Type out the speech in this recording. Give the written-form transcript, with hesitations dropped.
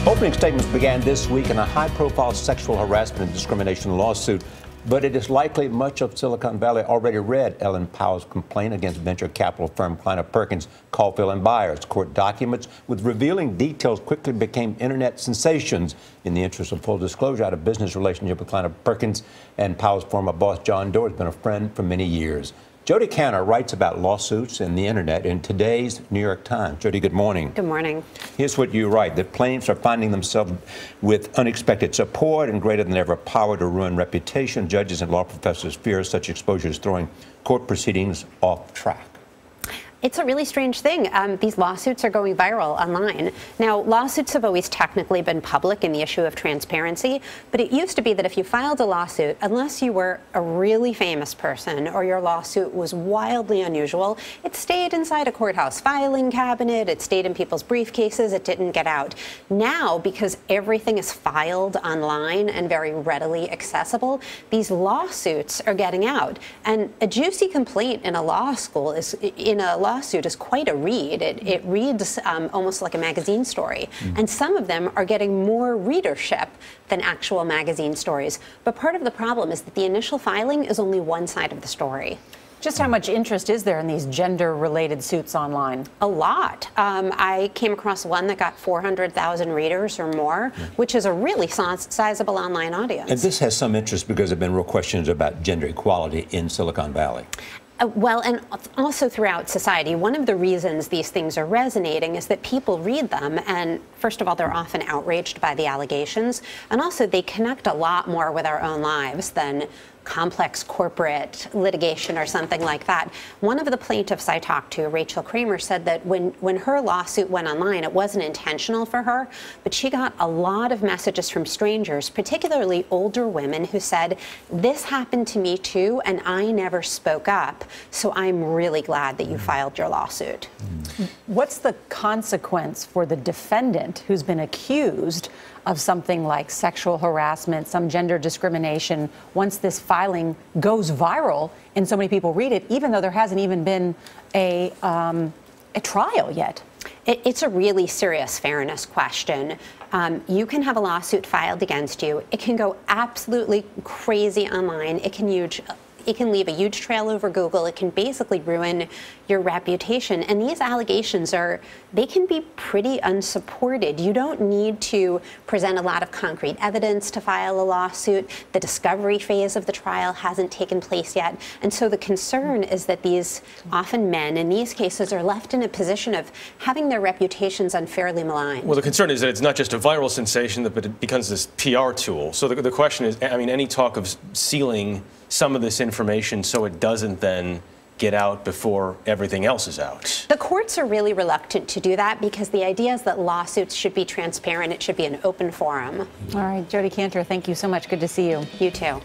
Opening statements began this week in a high-profile sexual harassment and discrimination lawsuit, but it is likely much of Silicon Valley already read Ellen Pao's complaint against venture capital firm Kleiner, Perkins, Caufield and Byers. Court documents with revealing details quickly became internet sensations. In the interest of full disclosure, I had a business relationship with Kleiner, Perkins, and Pao's former boss, John Doe, has been a friend for many years. Jodi Kantor writes about lawsuits and the internet in today's New York Times. Jodi, good morning. Good morning. Here's what you write. The plaintiffs are finding themselves with unexpected support and greater than ever power to ruin reputation. Judges and law professors fear such exposure is throwing court proceedings off track. It's a really strange thing. These lawsuits are going viral online. Now, lawsuits have always technically been public in the issue of transparency, but it used to be that if you filed a lawsuit, unless you were a really famous person or your lawsuit was wildly unusual, it stayed inside a courthouse filing cabinet, it stayed in people's briefcases, it didn't get out. Now, because everything is filed online and very readily accessible, these lawsuits are getting out. And a juicy complaint in a lawsuit is quite a read. It reads almost like a magazine story. And some of them are getting more readership than actual magazine stories. But part of the problem is that the initial filing is only one side of the story. Just how much interest is there in these gender-related suits online? A lot. I came across one that got 400,000 readers or more, which is a really sizable online audience. And this has some interest because there have been real questions about gender equality in Silicon Valley. Well, and also throughout society, one of the reasons these things are resonating is that people read them, and first of all, they're often outraged by the allegations, and also they connect a lot more with our own lives than complex corporate litigation or something like that. One of the plaintiffs I talked to, Rachel Kramer, said that when her lawsuit went online, it wasn't intentional for her, but she got a lot of messages from strangers, particularly older women, who said, "This happened to me too, and I never spoke up, so I'm really glad that you filed your lawsuit." What's the consequence for the defendant who's been accused of something like sexual harassment, some gender discrimination, once this filing goes viral and so many people read it, even though there hasn't even been a trial yet? It's a really serious fairness question. You can have a lawsuit filed against you. It can go absolutely crazy online. It can leave a huge trail over Google. It can basically ruin your reputation. And these allegations they can be pretty unsupported. You don't need to present a lot of concrete evidence to file a lawsuit. The discovery phase of the trial hasn't taken place yet. And so the concern is that these often men in these cases are left in a position of having their reputations unfairly maligned. Well, the concern is that it's not just a viral sensation, but it becomes this PR tool. So the question is, I mean, any talk of sealing some of this information so it doesn't then get out before everything else is out? The courts are really reluctant to do that because the idea is that lawsuits should be transparent. It should be an open forum. All right, Jodi Kantor, thank you so much. Good to see you. You too.